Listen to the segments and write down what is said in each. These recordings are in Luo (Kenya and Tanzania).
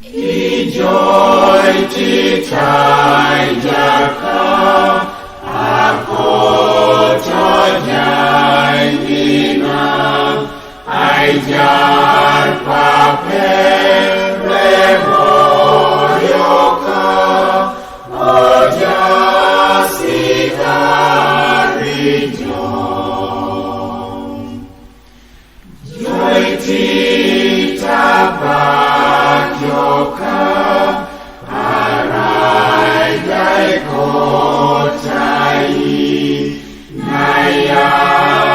Joy titayaka ako jay ina ay jar paperevoyoka ojasitarijo joy titapakyoka aray day kotai nayalama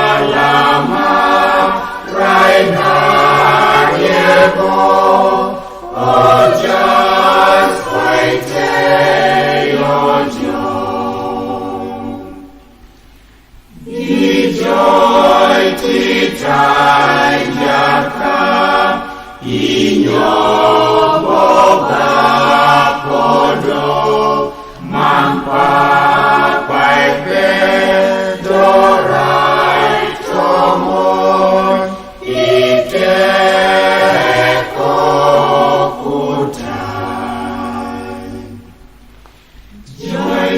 ray nayebo ojas paiteyojo ijoy titayaka inyo bobapodo mampapaepedorai tomon itekokutai joy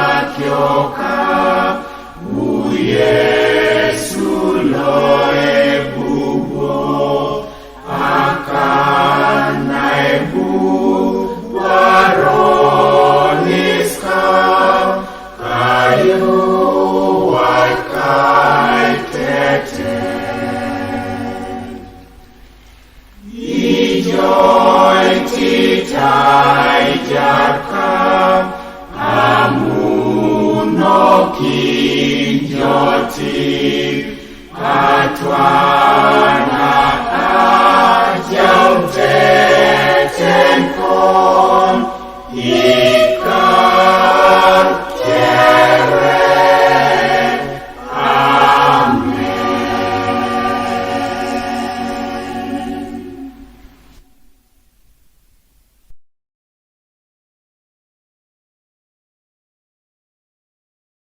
titapakyoka uyesu loe bubo akanaibu waroniska kayu wakaitete ijoy titayaka amunokinjoti atwana ajauteten kon ika